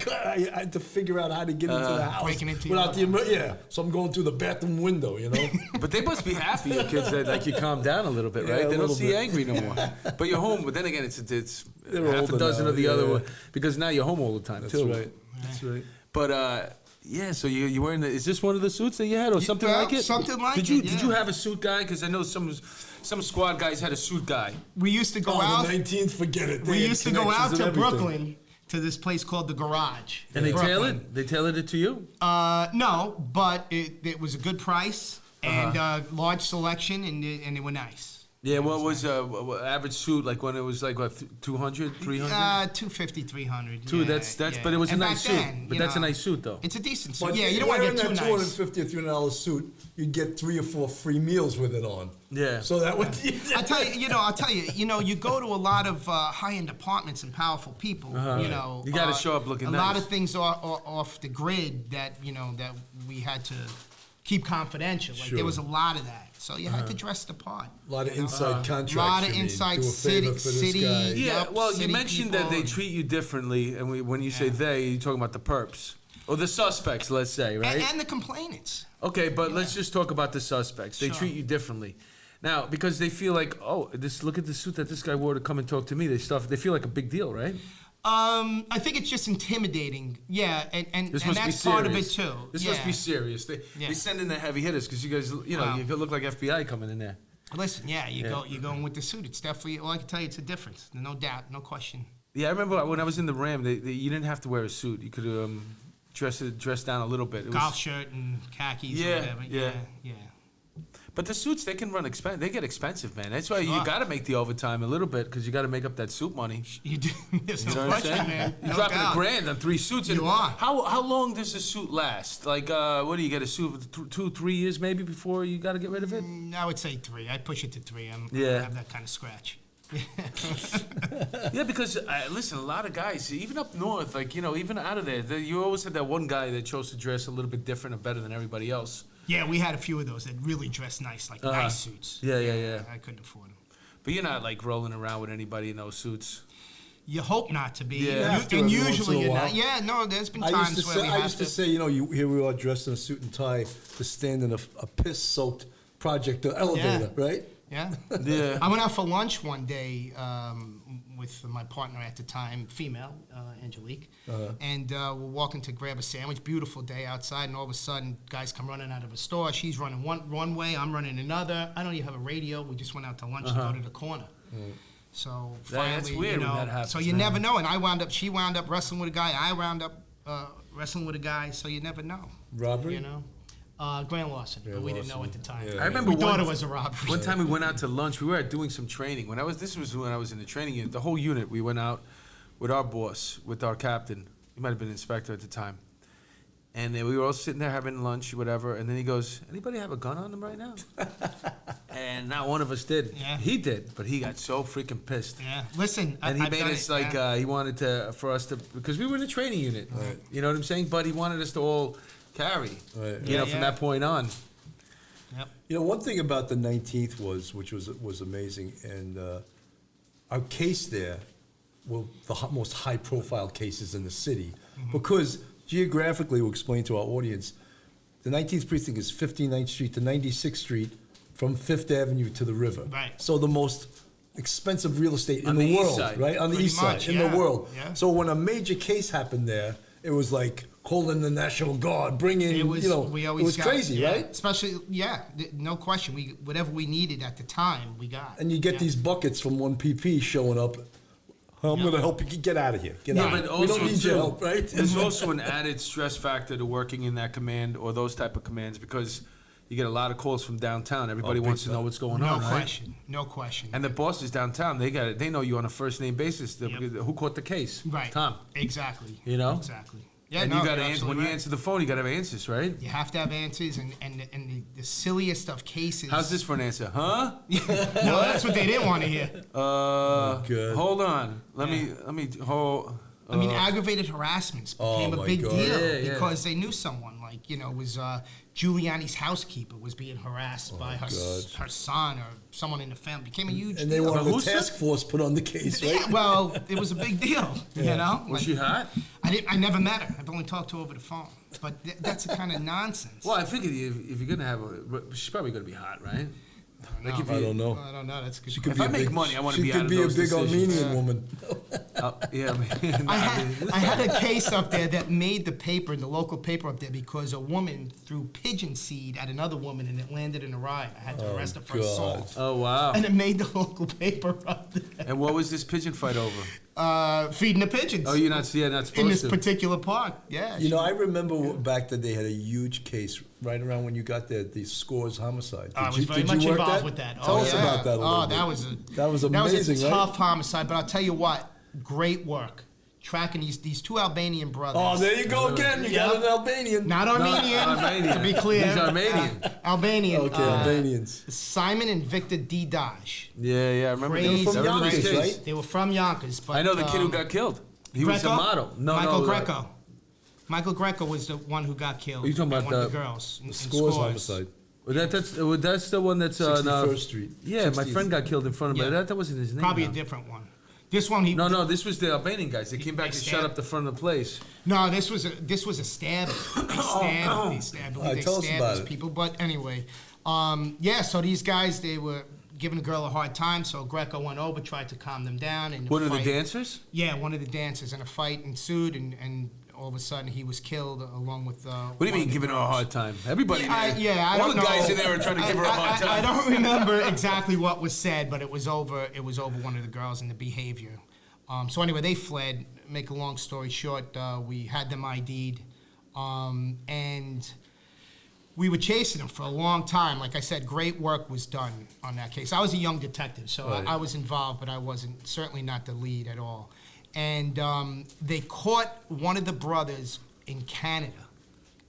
had to figure out how to get into the house Breaking into without your the yeah. So I'm going through the bathroom window, But they must be happy, your kids, that like you calm down a little bit, Yeah, right? a They don't little see you bit. angry no more. But you're home. But then again, it's They're half a older dozen now, of the yeah. other one because now you're home all the time That's too. right. That's right. But yeah, so you wearing is this one of the suits that you had or something well, like it? something like did you it, Did you yeah. have a suit guy? Because I know some squad guys had a suit guy. we used to go Oh, out. the 19th, forget it. We They had used to go connections out and to everything. Brooklyn to this place called the Garage. And in Brooklyn. they tailored it to you? No, but it was a good price and large selection, and they were nice. Yeah, what was average suit like when it was like what 200, 300? 250, 300. That's but it was and a nice suit. then, But that's a nice suit though. It's a decent suit. But Yeah, you don't want to get too that nice. $250 or $300 suit, you'd get 3 or 4 free meals with it on. Yeah. So that would. I'll tell you, you go to a lot of high-end apartments and powerful people, You gotta show up looking a nice. lot of things are off the grid that, that we had to keep confidential. Like, there was a lot of that. So you had to dress the part. A lot of inside contracts. A lot of you mean. inside Do a favor for this city. guy. Yeah, Yup, well, you city mentioned that they people. treat you differently, and when you say they, you're talking about the perps. Or the suspects, let's say, right? And the complainants. Okay, but let's just talk about the suspects. They Sure. treat you differently. Now, because they feel like, oh, look at the suit that this guy wore to come and talk to me. They feel like a big deal, right? I think it's just intimidating. Yeah, and This must be that's part of it serious. too. This must be serious. They send in the heavy hitters because you guys, Wow. you could look like FBI coming in there. Listen, you're going with the suit. It's definitely, well, I can tell you it's a difference. No doubt, no question. Yeah, I remember when I was in the Ram, you didn't have to wear a suit. You could dress down a little bit. It Golf was, shirt and khakis Yeah, or whatever. yeah. Yeah. but the suits, they can run expensive. They get expensive, man. That's why you Sure. got to make the overtime a little bit because you got to make up that suit money. You do. There's You know no what I'm question, saying? man. You're No dropping doubt. $1,000 on 3 suits. You are. How long does a suit last? Like, what do you get a suit for 2, 3 years maybe before you got to get rid of it? I would say 3. I'd push it to 3. I Yeah. have that kind of scratch. Yeah, because listen, a lot of guys, even up north, like even out of there, you always had that one guy that chose to dress a little bit different or better than everybody else. Yeah, we had a few of those that really dressed nice, like nice suits. Yeah. I couldn't afford them. But you're not like rolling around with anybody in those suits. You hope not to be. Yeah. You have to And every once in usually a you're while. not. Yeah, no, there's been I times used to where we say, have to. here we are dressed in a suit and tie to stand in a piss-soaked project elevator, right? Yeah. Yeah. I went out for lunch one day with my partner at the time, female, Angelique, and we're walking to grab a sandwich. Beautiful day outside, and all of a sudden, guys come running out of a store. She's running one way, I'm running another. I don't even have a radio. We just went out to lunch and go to the corner. So finally, that's weird when that happens, so you man. never know. And she wound up wrestling with a guy. I wound up wrestling with a guy. So you never know. Robbery? You know. Grand larceny, but we didn't know at the time. Yeah. I remember we thought one- it was a robbery. One time we went out to lunch. We were doing some training. This was when I was in the training unit. The whole unit, we went out with our boss, with our captain. He might have been inspector at the time. And then we were all sitting there having lunch, whatever. And then he goes, "Anybody have a gun on them right now?" And not one of us did. Yeah. He did, but he got so freaking pissed. Yeah, listen, And he I've made done us it, like yeah. he wanted for us to, because we were in a training unit. You know what I'm saying? But he wanted us to all carry. Right. You know, Yeah, from yeah. that point on. Yep. One thing about the 19th which was amazing, and our case there were the most high-profile cases in the city, because geographically, we'll explain to our audience, the 19th precinct is 59th Street to 96th Street, from Fifth Avenue to the river. Right. So the most expensive real estate in On the the east world, side. right? On the Pretty east side, much, in yeah. the world. Yeah. So when a major case happened there, it was like calling the National Guard, bring in, It was, we always it was got, crazy, yeah. right? Especially, no question. Whatever we needed at the time, we got. And you get Yeah. these buckets from 1PP showing up. I'm going to help you get out of here. Get out. But We also, don't need too, your help, right? There's also an added stress factor to working in that command or those type of commands because you get a lot of calls from downtown. Everybody big wants to know time. what's going No on, right? question. No question. And the bosses downtown, they know you on a first name basis. Yep. Who caught the case? Right. Tom. Exactly. You know? Exactly. Yeah, And no, you got to you're answer when absolutely you right. answer the phone. You got to have answers, right? You have to have answers, and the silliest of cases. How's this for an answer? Huh? No, that's what they didn't want to hear. God. Hold on. Let me hold. I mean, aggravated harassments became a my big God. deal Yeah. because they knew someone. Like, it was Giuliani's housekeeper was being harassed by her son or someone in the family. Became a huge And they deal. wanted a who's task force put on the case, right? Yeah, well, it was a big deal, you know? Was she hot? I never met her. I've only talked to her over the phone. But that's the kind of nonsense. Well, I figured if you're gonna have she's probably gonna be hot, right? Like if I you, don't know. I don't know. That's good. She could If be I a make big, money, I wanna she be could out of be those a big decisions. Armenian woman. yeah, I mean, I had a case up there that made the paper, the local paper up there, because a woman threw pigeon seed at another woman and it landed in her eye. I had to arrest her for God. assault. oh wow. And it made the local paper up there. And what was this pigeon fight over? Feeding the pigeons. Oh, you're not supposed in this to. particular park. Yeah. I remember back that they had a huge case right around when you got the Scores homicide. I was very much involved with that. Tell us about that a little bit. That was amazing, that was a right? tough homicide, but I'll tell you what, great work. Tracking these two Albanian brothers. Oh, there you go again. You got an Albanian. Not Armenian, to be clear. He's Armenian. Albanian. Okay, Albanians. Simon and Victor Didaj. Yeah, I remember. Crazy. They were from I remember Yonkers, this case. right? They were from Yonkers. But, I know the kid who got killed. He was a Greco? model. Michael no, Greco. Michael Greco was the one who got killed. Are you talking and about one of the the girls? in Scores Scores. homicide. Well, that's the one that's on 61st Street. Yeah, my 60th. friend got killed in front of me. Yeah. That wasn't his name. Probably now. a different one. This one, No, this was the Albanian guys. They came back and shut up the front of the place. No, this was a stab. They stabbed tell us about these it. people. But anyway, so these guys, they were giving a girl a hard time. So Greco went over, tried to calm them down. And One of the dancers? Yeah, one of the dancers. And a fight ensued, and all of a sudden he was killed along with. What do you mean giving her a hard time? Everybody. I all don't the guys know. in there are trying to give her a hard time. I don't remember exactly what was said, but it was over. It was over one of the girls and the behavior. So anyway, they fled. Make a long story short, we had them ID'd, and we were chasing them for a long time. Like I said, great work was done on that case. I was a young detective, so Right. I was involved, but I wasn't, certainly not the lead at all. And they caught one of the brothers in Canada,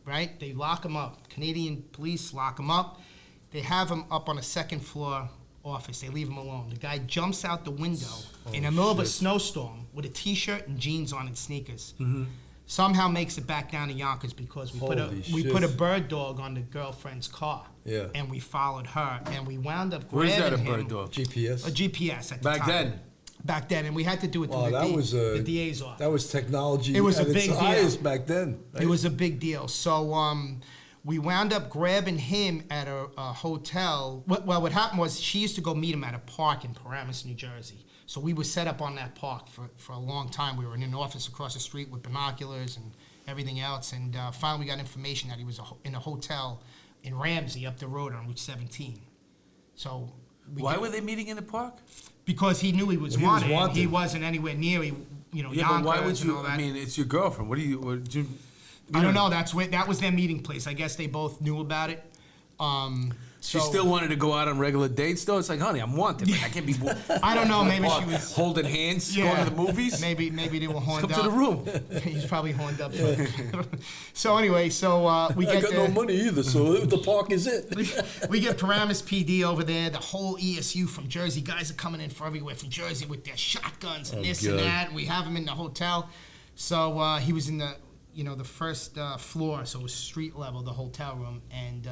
right? They lock him up. Canadian police lock him up. They have him up on a second floor office. They leave him alone. The guy jumps out the window in the middle of a snowstorm with a T-shirt and jeans on and sneakers. Somehow makes it back down to Yonkers because we put a bird dog on the girlfriend's car. Yeah. And we followed her, and we wound up Where's grabbing that, a him. bird dog? GPS. A GPS at the Back time. then? Back then, and we had to do it through Wow, that was the DA's office. That was technology. It was a at its big deal. highest back then. Right? It was a big deal. So we wound up grabbing him at a hotel. Well, what happened was she used to go meet him at a park in Paramus, New Jersey. So we were set up on that park for a long time. We were in an office across the street with binoculars and everything else. And finally we got information that he was in a hotel in Ramsey up the road on Route 17. So Why were they meeting in the park? because he knew he was Well, he was wanted. wanted. He wasn't anywhere near, Yeah, but why would Yonkers and you? all that. I mean, it's your girlfriend. What do you? I don't know. That was their meeting place. I guess they both knew about it. She still wanted to go out on regular dates, though. It's like, honey, I'm wanted. Man. I can't be. I don't know. Maybe she was holding hands, going to the movies. Maybe they were horned Come up. to the room. He's probably horned up. So anyway, we I get got no money either, so the park is it. we get Paramus PD over there. The whole ESU from Jersey. Guys are coming in from everywhere from Jersey with their shotguns and this and God. that. And we have him in the hotel. So he was in the first floor, so it was street level, the hotel room, and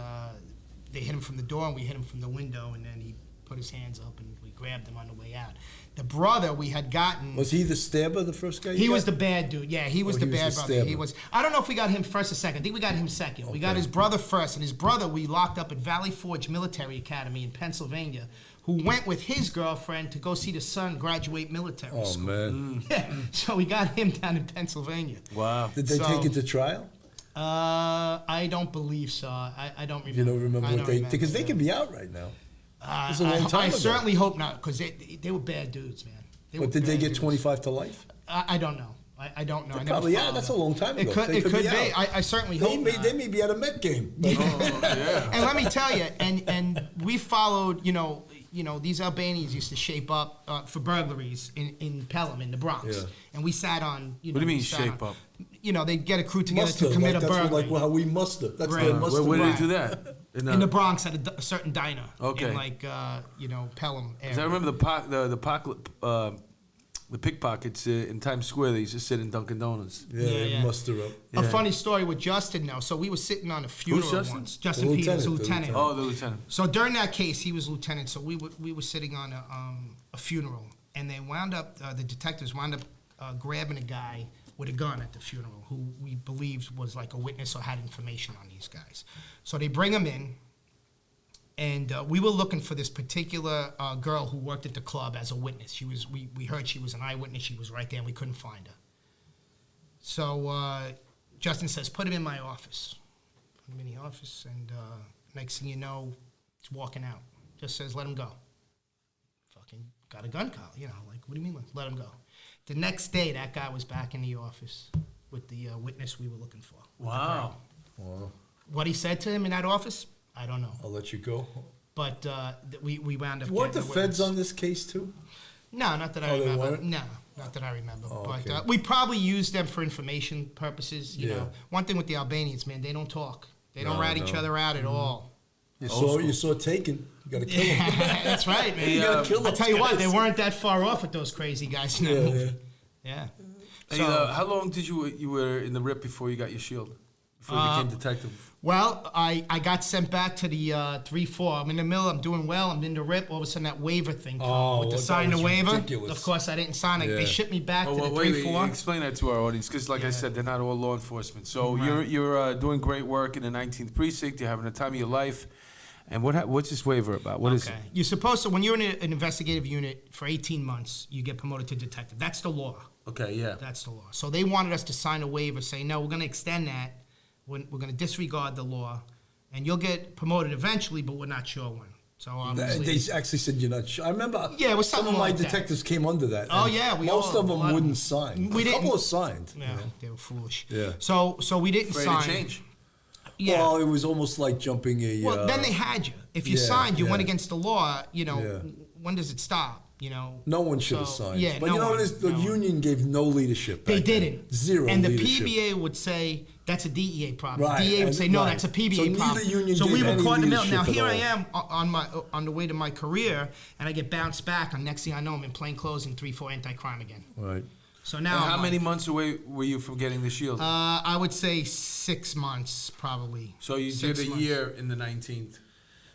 they hit him from the door and we hit him from the window, and then he put his hands up and we grabbed him on the way out. The brother we had gotten. Was he the stabber, the first guy? He was the bad dude. Yeah, he was the he was bad the brother. stabber. He was. I don't know if we got him first or second. I think we got him second. We got his brother first, and his brother we locked up at Valley Forge Military Academy in Pennsylvania, who went with his girlfriend to go see the son graduate military Oh, school. man. Yeah, so we got him down in Pennsylvania. Wow. Did they take it to trial? I don't believe so. I don't remember. You don't remember I what don't they... remember, Because they yeah. could be out right now. This is a long time I ago. certainly hope not, because they were bad dudes, man. But did they bad get dudes. 25 to life? I don't know. I don't know. I never Probably, yeah, followed that's them. a long time ago. It could be. I certainly hope not. They may be at a Met game. And let me tell you, and we followed, these Albanians used to shape up for burglaries in Pelham, in the Bronx. Yeah. And we sat on, What do you mean shape up? They'd get a crew together Muster, to commit like, a that's burglary. how we muster. That's Right. their muster. Where did Right. they do that? in the Bronx at a certain diner. Okay. In Pelham area. 'Cause I remember the pickpockets in Times Square. They used to sit in Dunkin' Donuts. Yeah, they Yeah. muster up. A Yeah. funny story with Justin now. So we were sitting on a funeral Justin? once. Justin The Peters, lieutenant, the lieutenant. Oh, the lieutenant. So during that case, he was lieutenant. So we were sitting on a funeral, and they wound up. The detectives wound up grabbing a guy with a gun at the funeral, who we believed was like a witness or had information on these guys. So they bring him in, and we were looking for this particular girl who worked at the club as a witness. We heard she was an eyewitness. She was right there, and we couldn't find her. So Justin says, "Put him in my office." Put him in the office, and next thing you know, he's walking out. Just says, "Let him go." Fucking got a gun collar, like, what do you mean, let him go? The next day, that guy was back in the office with the witness we were looking for. with the Wow. girl. Wow. What he said to him in that office, I don't know. I'll let you go. But we wound up. Weren't the getting feds witness. on this case too? No, not that I Oh, they remember. weren't? No, not that I remember. Oh, but okay. we probably used them for information purposes. You Yeah. know, one thing with the Albanians, man, they don't talk. They don't No, rat each no. other out at all. You saw Taken. You got to kill him. That's right, man. You gotta kill I'll those tell you what, guys. they weren't that far off with those crazy guys in that Yeah, movie. Yeah. Hey, So, how long did you were in the RIP before you got your shield? Before you became detective? well, I got sent back to the 3-4. I'm in the middle. I'm doing well. I'm in the RIP. All of a sudden, that waiver thing comes Oh, with the that sign the was waiver. ridiculous. Of course, I didn't sign it. Yeah. They shipped me back to the Wait, 3-4. explain that to our audience, because like I said, they're not all law enforcement. So you're doing great work in the 19th precinct. You're having the time of your life. And what's this waiver about? What is it? You're supposed to, when you're in an investigative unit for 18 months, you get promoted to detective. That's the law. Okay, yeah. That's the law. So they wanted us to sign a waiver saying, no, we're going to extend that. We're going to disregard the law. And you'll get promoted eventually, but we're not sure when. So obviously. They actually said you're not sure. I remember Yeah, it was some something of my like that. detectives came under that. Oh, and yeah, we most all- of a them lot of wouldn't them. sign. We A couple didn't. signed. Yeah, they were foolish. Yeah. So we didn't Afraid sign. to change. Yeah. Well, it was almost like jumping a. Well, then they had you. If you yeah, signed, you yeah. went against the law. You know, Yeah. when does it stop? You know, No one should have So, signed. Yeah, but no you know one, what it is? The no one. union gave no leadership. They back then. didn't. Zero And the leadership. PBA would say that's a DEA problem. Right, DEA would and- say no, right. that's a PBA So neither problem. union so we gave were any caught in the middle. Now leadership here at I am on the way to my career, and I get bounced back. And next thing I know, I'm in plain clothes in 3-4 anti-crime again. Right. So And now, how I'm many like, months away were you from getting the shield? I would say 6 months probably. So you 6 did a months. year in the 19th.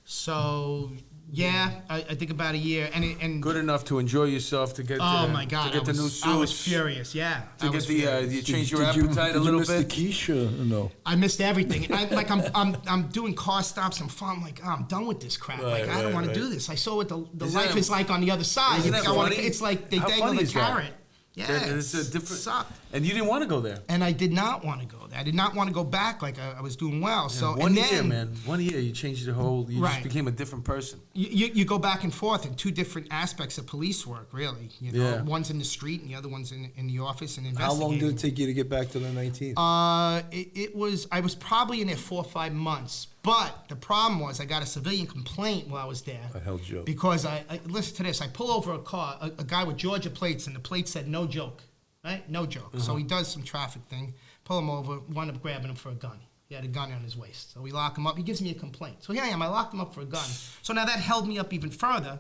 So yeah, I think about a year, and Good enough to enjoy yourself, to get oh the, my God, to get the new suits. I was furious. Yeah, I To was get the furious. you change your Did you- appetite a did little you miss bit. the quiche or no? I missed everything. I'm doing car stops. I'm like, oh, I'm done with this crap. Right, like I don't right, want right. to do this. I saw what the Isn't life that- is like on the other side. isn't You think that I want to? funny? It's like they How dangle funny the is that? carrot. Yeah, It's a different. sucked. And you didn't want to go there. And I did not want to go there. I did not want to go back. Like I was doing well. So One and year, then, man. 1 year, you changed the whole. You just Right. became a different person. You go back and forth in two different aspects of police work, really. You know, Yeah. one's in the street and the other one's in the office and How investigating. long did it take you to get back to the 19th? I was probably in there 4 or 5 months, but the problem was I got a civilian complaint while I was there. I held you up. Because I listen to this. I pull over a car, a guy with Georgia plates, and the plate said no joke, right? No joke. So he does some traffic thing. Pull him over. Wind up grabbing him for a gun. He had a gun on his waist. So we lock him up. He gives me a complaint. So here I am. I locked him up for a gun. So now that held me up even further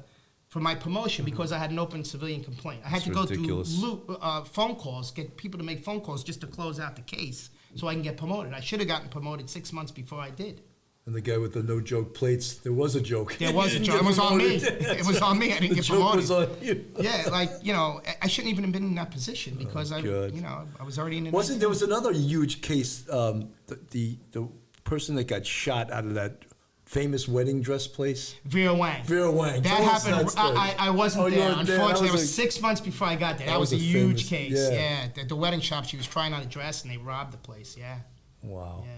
for my promotion because I had an open civilian complaint. I had It's to go ridiculous. through phone calls, get people to make phone calls just to close out the case so I can get promoted. I should have gotten promoted 6 months before I did. And the guy with the no joke plates, there was a joke. There was a You joke. It didn't was get on me. promoted. It was on me. I didn't The get joke promoted. was on you. Yeah, like, you know, I shouldn't even have been in that position because I God. was already in the Wasn't there was another huge case? The person that got shot out of that famous wedding dress place. Vera Wang. Vera Wang. That Tell us happened. that story. I wasn't Oh, you there. weren't there. That Unfortunately, it was was a- 6 months before I got there. That was a was a huge famous- case. yeah. Yeah, the wedding shop. She was trying on a dress and they robbed the place. Yeah, Wow. yeah.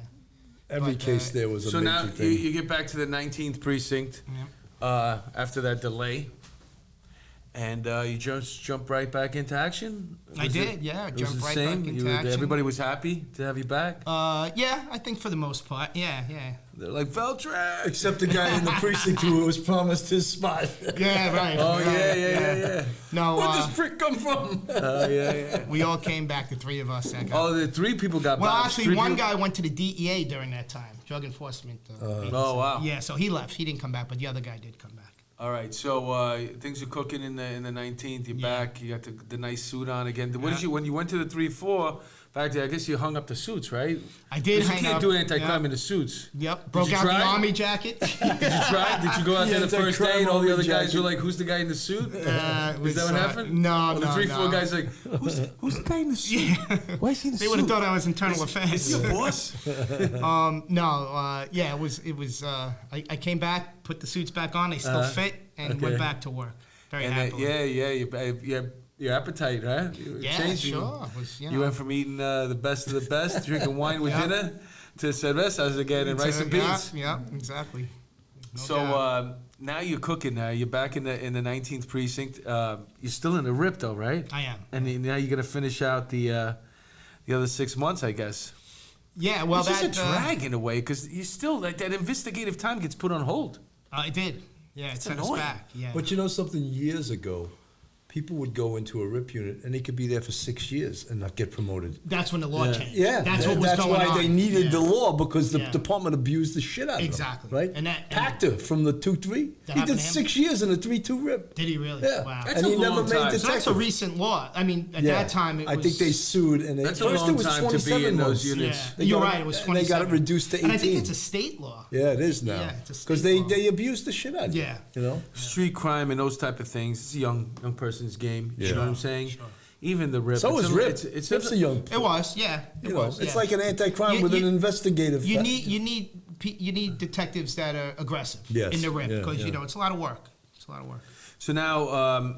Every But, case there was a So major now thing. you get back to the 19th precinct after that delay, and you just jump right back into action. I did, yeah, It was jumped the right same? back into You were- action. Everybody was happy to have you back. Yeah, I think for the most part. Yeah, yeah. They're like Veltrex. Except the guy in the precinct who was promised his spot. Yeah, right. Oh right, yeah. No, Where'd this prick come from? Yeah. we all came back, the three of us. That got Oh, the 3 people got Well, back. actually, 3 one people- guy went to the DEA during that time, Drug Enforcement. Agency. Oh, wow. Yeah, so he left. He didn't come back, but the other guy did come back. All right, so things are cooking in the 19th. You're Yeah. back. You got the nice suit on again. What did Yeah. you when you went to the 3-4? Back there, I guess you hung up the suits, right? I did 'Cause hang You can't up, do anti-crime yeah. in the suits. Yep, broke you out the try? army jacket. Did you try? Did you go out Yeah, there the first day and all the other guys jacket. were like, "Who's the guy in the suit?" It Is that was, what happened? No, Or the no, 3-4 no. guys like, "Who's the guy in the suit? Why is he in the They suit? would have thought I was internal affairs. Is he a boss?" Yeah, it was. I came back, put the suits back on. They still fit, and okay. went back to work. Very And happily. your appetite, huh? You Yeah, changed. sure. It was, You went from eating the best of the best, drinking wine with Yeah. dinner, to cervezas again and rice and beans. Yeah, exactly. No So doubt. now you're cooking. Now you're back in the 19th precinct. You're still in the RIP though, right? I am. And now you're gonna finish out the other 6 months, I guess. Yeah, well, it's just a that drag in a way because you still like that investigative time gets put on hold. it did. Yeah, it set us annoying. back. Yeah. But you know something? Years ago, people would go into a RIP unit and they could be there for 6 years and not get promoted. That's when the law changed. Yeah, That's what was going on. That's why they needed Yeah. the law because the Yeah. department abused the shit out of Exactly. them. Right? And that- Pactor from the 2-3, That he happened did to him? 6 years in a 3-2 RIP. Did he really? Yeah. Wow. That's and a he never long made time. detective. So that's a recent law. I mean, at that time, it was. I think they sued and they That's a first long it was time to be 27 in those months. units. Yeah, They you're got right. it- It was and 27. they got it reduced to 18. And I think it's a state law. Yeah, it is now. Yeah, it's a state Because law. they abuse the shit out of you. Yeah. You know? Street crime and those type of things. It's a young person's game. You Yeah. know what I'm saying? Even the RIP. So it's is a, RIP. It's RIP's a young. It was. Yeah. It You know, was. it's yeah. like an anti-crime You- with an you- investigative. You need detectives that are aggressive Yes, in the RIP yeah, because yeah. you know it's a lot of work. It's a lot of work. So now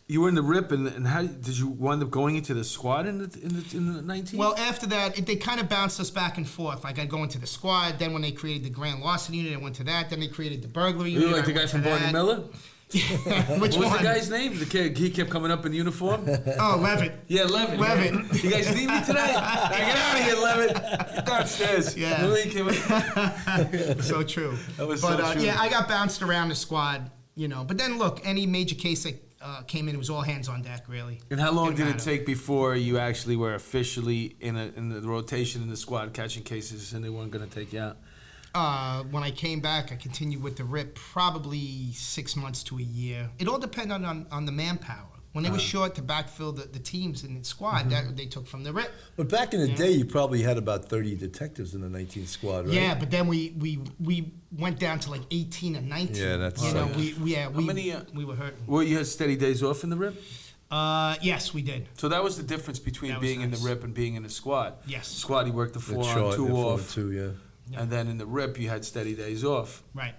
you were in the RIP, and how did you wind up going into the squad in the 19? Well, after that, they kind of bounced us back and forth. Like I'd go into the squad. Then when they created the grand larceny unit, I went to that. Then they created the burglary you unit. were like the I guy went from to Barney that. Miller. Which What was one? the guy's name? The kid, he kept coming up in uniform. Oh, Levitt. Yeah, Levin. Levin. You guys need me today? Now get out of here, Levin. Get downstairs. Yeah. Remember he came in? So true. That was but so true. yeah, I got bounced around the squad. You know, but then look, any major case that came in, it was all hands on deck, really. And how long Didn't did it matter. take before you actually were officially in the rotation in the squad catching cases and they weren't going to take you out? When I came back, I continued with the RIP probably 6 months to a year. It all depended on the manpower. When they were short to backfill the teams in the squad, that they took from the RIP. But back in the day, you probably had about 30 detectives in the 19th squad, right? Yeah, but then we went down to like 18 and 19. Yeah, that's you know sad. we were hurting. Well, you had steady days off in the RIP? Yes, we did. So that was the difference between That was being in the nice. RIP and being in the squad. Yes. Squad, you worked the The 4 on, chart, 2 the off. 4-2, yeah. Yeah. And then in the RIP, you had steady days off. Right.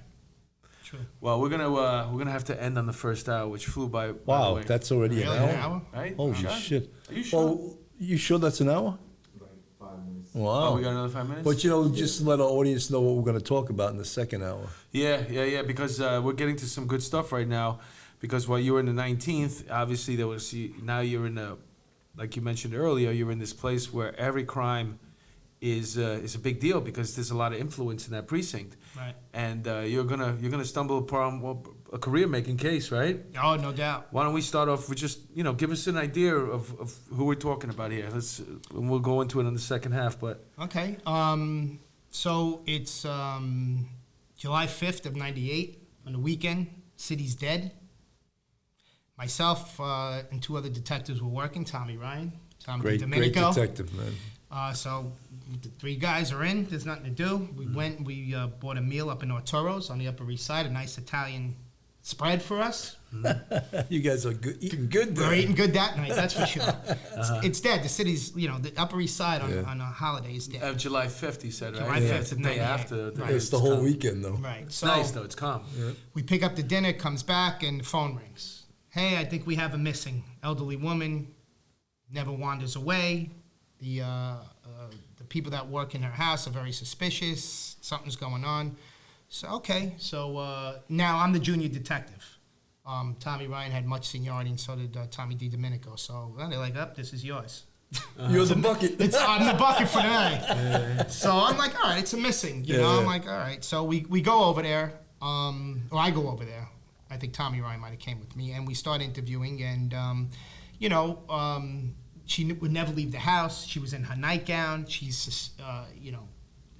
True. Well, we're gonna have to end on the first hour, which flew by the Wow, way. that's already Really? an An hour? hour? right? Holy Rashad? shit. Are you sure? Well, you sure that's an hour? Like 5 minutes. Wow. Oh, we got another 5 minutes? But, you know, just let our audience know what we're going to talk about in the second hour. Yeah, because we're getting to some good stuff right now. Because while you were in the 19th, obviously now you're in a, like you mentioned earlier, you're in this place where every crime is a big deal because there's a lot of influence in that precinct. Right. And you're gonna stumble upon a career making case, right? Oh, no doubt. Why don't we start off with just give us an idea of who we're talking about here? And we'll go into it in the second half, but. Okay. So it's July 5th of 98 on the weekend. City's dead. Myself and 2 other detectives were working. Tommy Ryan, Tommy Great Domenico. detective, man. So the 3 guys are in. There's nothing to do. We went and we bought a meal up in Arturo's on the Upper East Side. A nice Italian spread for us. You guys are good, eating good there. We're eating good that night, that's for sure. It's dead. The city's, the Upper East Side on a holiday is dead. July 5th, he said, right? July Yeah, 5th it's the of day 98. after. Right. It's the whole weekend, though. Right. It's So nice, though. It's calm. we pick up the dinner, comes back, and the phone rings. Hey, I think we have a missing elderly woman. Never wanders away. The people that work in her house are very suspicious. Something's going on. So, okay. So now I'm the junior detective. Tommy Ryan had much seniority, and so did Tommy D. Domenico. So they're like, this is yours. You're the bucket. I'm the bucket for the night. So I'm like, all right, it's a missing. You know, I'm like, all right. So we go over there. Or I go over there. I think Tommy Ryan might have came with me, and we start interviewing. And she would never leave the house. She was in her nightgown. She's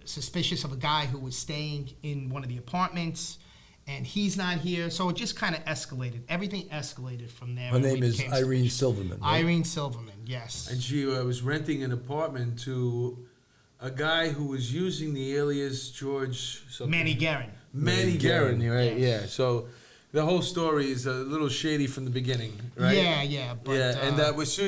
suspicious of a guy who was staying in one of the apartments, and he's not here. So it just kind of escalated. Everything escalated from there. Her when name we is became Irene suspicious. Silverman. Right? Irene Silverman, yes. And she was renting an apartment to a guy who was using the alias George something. Manny Guerin. Manny Guerin, right? Yes. Yeah. So the whole story is a little shady from the beginning, right? Yeah. But, And that was so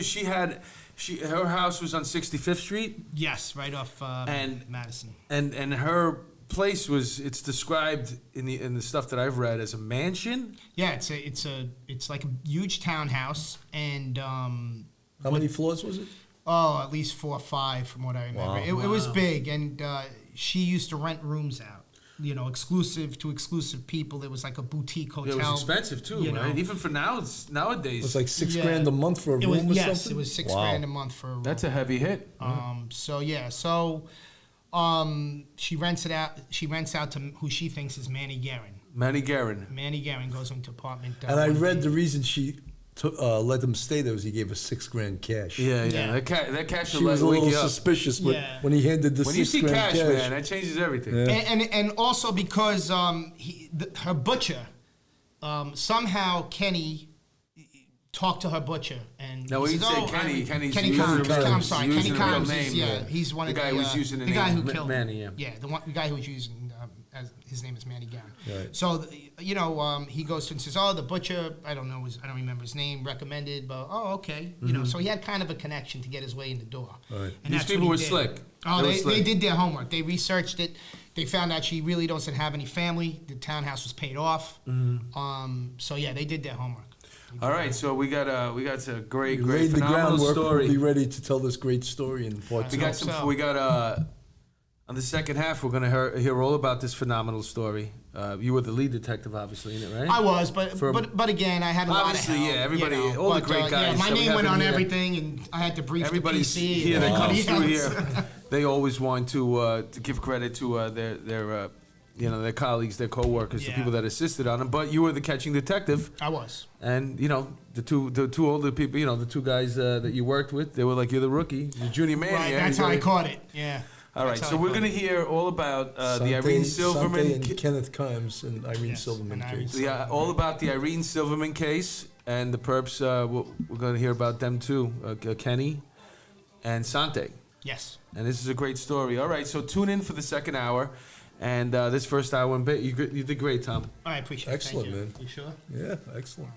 her house was on 65th Street, yes, right off And- Madison. and her place it's described in the stuff that I've read as a mansion. Yeah, it's like a huge townhouse, and How many floors was it? at least 4 or 5 from what I remember. Wow. It was big, and she used to rent rooms out. Exclusive to exclusive people. It was like a boutique hotel. It was expensive too, you right? know. Even for nowadays. It was like $6 Yeah. grand a month for a It was, room or yes, something? it was $6 Wow. grand a month for a room. That's a heavy hit. So She rents it out. She rents out to who she thinks is Manny Guerin. Manny Guerin. Manny Guerin goes into apartment. And I read the reason she let them stay there was he gave her $6,000 cash. Yeah. Yeah. That cash She will was a wake little you up. suspicious Yeah. when he handed the When you see $6,000 cash, man, that changes everything. Yeah. And also because her butcher, somehow Kenny talked to her butcher and Now, when he you says, say "Oh, Kenny, Kenny's Kenny using Combs. the- I'm sorry, using Kenny the real Combs name, is yeah. he's one The of guy the who's using the the guy name who killed Manny, yeah. the guy who was using as his name is Manny Guerin. Right. So he goes to and says, "Oh, the butcher, I don't remember his name, recommended, but okay, so he had kind of a connection to get his way in the door." Right. And These that's people what were he did. slick. Oh, They were they slick. did their homework. They researched it. They found out she really doesn't have any family. The townhouse was paid off. So yeah, they did their homework. All right, so we got a great, We great, laid the phenomenal groundwork. story. We'll be ready to tell this great story in part We two. got on the second half, we're gonna hear all about this phenomenal story. You were the lead detective, obviously, in it, right? I was, but again, I had a lot of Obviously, help. yeah, everybody, all the great guys my that we name have went in on here. everything, and I had to brief Everybody's the PC. here that and comes through everybody here. else. They always want to give credit to their colleagues, their coworkers, the Yeah. people that assisted on them. But you were the catching detective, I was. and the two older people, the two guys that you worked with, they were like, you're the rookie, the junior man. Right, here, that's and how I you're- caught it. Yeah. All right, That's how so I we're caught gonna it. hear all about the Sante- Irene Sante Silverman. and Kenneth Kimes and Irene Yes, Silverman and Irene case. Yeah, all about the Irene Silverman case and the perps. We're going to hear about them too, Kenny and Sante. Yes. And this is a great story. All right, so tune in for the second hour, and this first hour and bit. You did great, Tom. I appreciate it. Excellent, Thank you. man. You sure? Yeah, excellent.